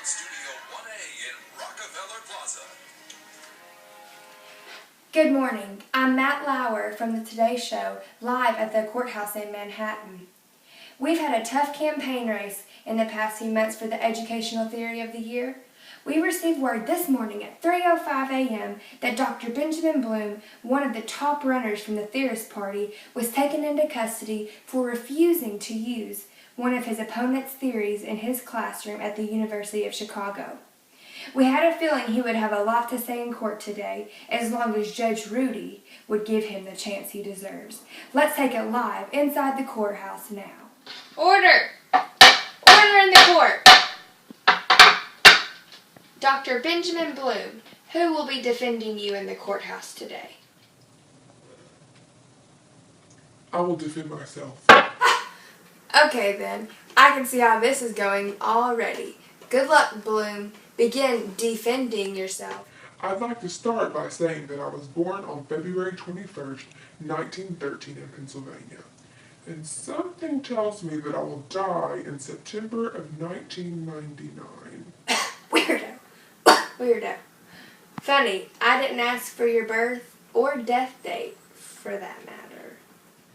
Studio 1A in Rockefeller Plaza. Good morning. I'm Matt Lauer from the Today Show, live at the courthouse in Manhattan. We've had a tough campaign race in the past few months for the Educational Theory of the Year. We received word this morning at 3:05 a.m. that Dr. Benjamin Bloom, one of the top runners from the Theorist Party, was taken into custody for refusing to use one of his opponent's theories in his classroom at the University of Chicago. We had a feeling he would have a lot to say in court today, as long as Judge Rudy would give him the chance he deserves. Let's take it live inside the courthouse now. Order! Order in the court! Dr. Benjamin Bloom, who will be defending you in the courthouse today? I will defend myself. Okay then, I can see how this is going already. Good luck, Bloom. Begin defending yourself. I'd like to start by saying that I was born on February 21st, 1913 in Pennsylvania. And something tells me that I will die in September of 1999. Weirdo. Funny, I didn't ask for your birth or death date, for that matter.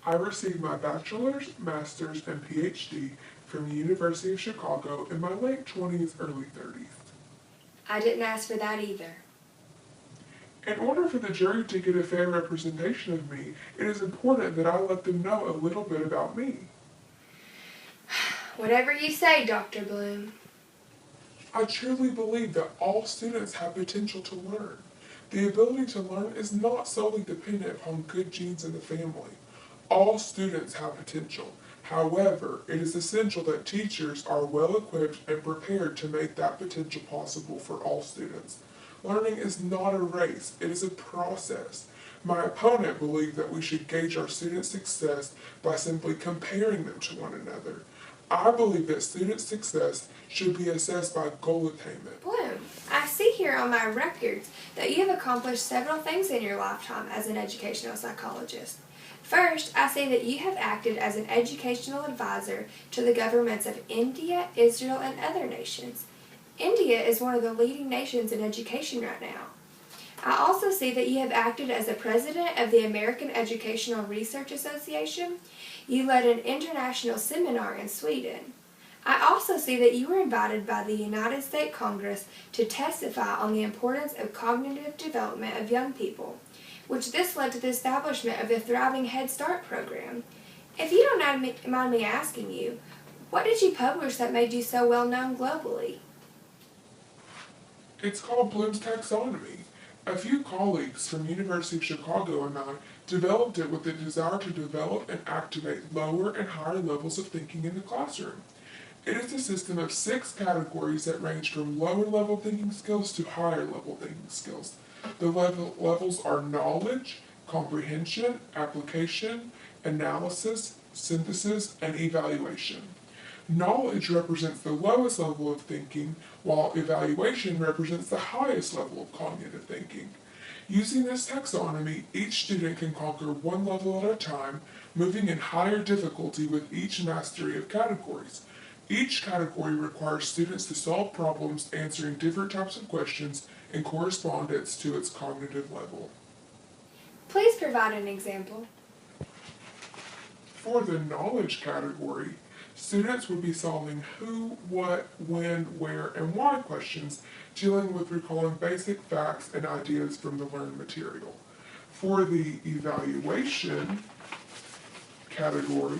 I received my bachelor's, master's, and PhD from the University of Chicago in my late 20s, early 30s. I didn't ask for that either. In order for the jury to get a fair representation of me, it is important that I let them know a little bit about me. Whatever you say, Dr. Bloom. I truly believe that all students have potential to learn. The ability to learn is not solely dependent upon good genes in the family. All students have potential. However, it is essential that teachers are well equipped and prepared to make that potential possible for all students. Learning is not a race, it is a process. My opponent believed that we should gauge our students' success by simply comparing them to one another. I believe that student success should be assessed by goal attainment. Bloom, I see here on my records that you have accomplished several things in your lifetime as an educational psychologist. First, I see that you have acted as an educational advisor to the governments of India, Israel, and other nations. India is one of the leading nations in education right now. I also see that you have acted as the president of the American Educational Research Association. You led an international seminar in Sweden. I also see that you were invited by the United States Congress to testify on the importance of cognitive development of young people, which this led to the establishment of the Thriving Head Start program. If you don't mind me asking you, what did you publish that made you so well known globally? It's called Bloom's Taxonomy. A few colleagues from the University of Chicago and I developed it with the desire to develop and activate lower and higher levels of thinking in the classroom. It is a system of 6 categories that range from lower level thinking skills to higher level thinking skills. The levels are knowledge, comprehension, application, analysis, synthesis, and evaluation. Knowledge represents the lowest level of thinking, while evaluation represents the highest level of cognitive thinking. Using this taxonomy, each student can conquer one level at a time, moving in higher difficulty with each mastery of categories. Each category requires students to solve problems answering different types of questions in correspondence to its cognitive level. Please provide an example. For the knowledge category, students would be solving who, what, when, where, and why questions, dealing with recalling basic facts and ideas from the learned material. For the evaluation category,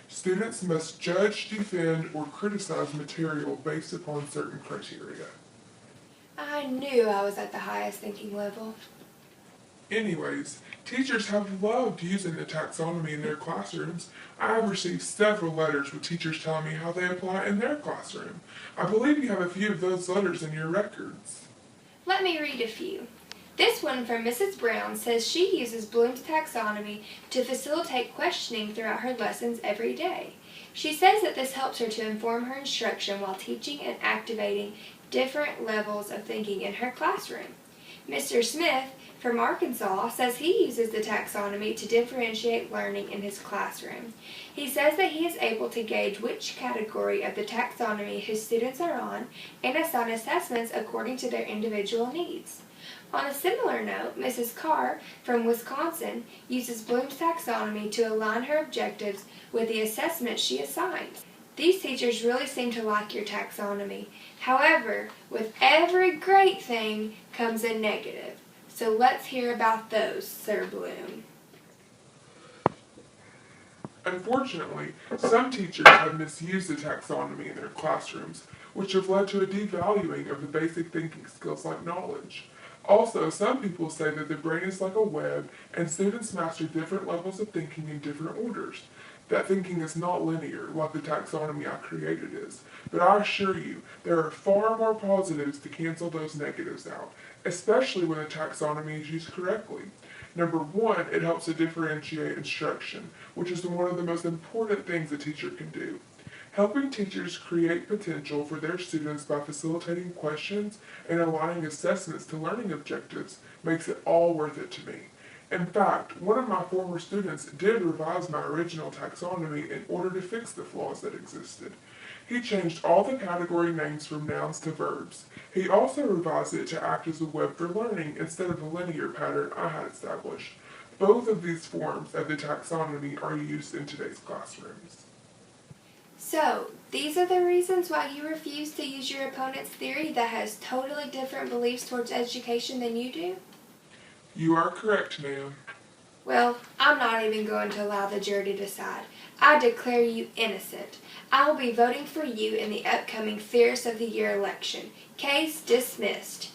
students must judge, defend, or criticize material based upon certain criteria. I knew I was at the highest thinking level. Anyways, teachers have loved using the taxonomy in their classrooms. I have received several letters with teachers telling me how they apply it in their classroom. I believe you have a few of those letters in your records. Let me read a few. This one from Mrs. Brown says she uses Bloom's taxonomy to facilitate questioning throughout her lessons every day. She says that this helps her to inform her instruction while teaching and activating different levels of thinking in her classroom. Mr. Smith from Arkansas says he uses the taxonomy to differentiate learning in his classroom. He says that he is able to gauge which category of the taxonomy his students are on and assign assessments according to their individual needs. On a similar note, Mrs. Carr from Wisconsin uses Bloom's taxonomy to align her objectives with the assessments she assigns. These teachers really seem to like your taxonomy. However, with every great thing comes a negative. So let's hear about those, Sir Bloom. Unfortunately, some teachers have misused the taxonomy in their classrooms, which have led to a devaluing of the basic thinking skills like knowledge. Also, some people say that the brain is like a web and students master different levels of thinking in different orders. That thinking is not linear, like the taxonomy I created is, but I assure you, there are far more positives to cancel those negatives out, especially when the taxonomy is used correctly. Number one, it helps to differentiate instruction, which is one of the most important things a teacher can do. Helping teachers create potential for their students by facilitating questions and aligning assessments to learning objectives makes it all worth it to me. In fact, one of my former students did revise my original taxonomy in order to fix the flaws that existed. He changed all the category names from nouns to verbs. He also revised it to act as a web for learning instead of a linear pattern I had established. Both of these forms of the taxonomy are used in today's classrooms. So, these are the reasons why you refuse to use your opponent's theory that has totally different beliefs towards education than you do? You are correct, ma'am. Well, I'm not even going to allow the jury to decide. I declare you innocent. I will be voting for you in the upcoming Theorist of the Year election. Case dismissed.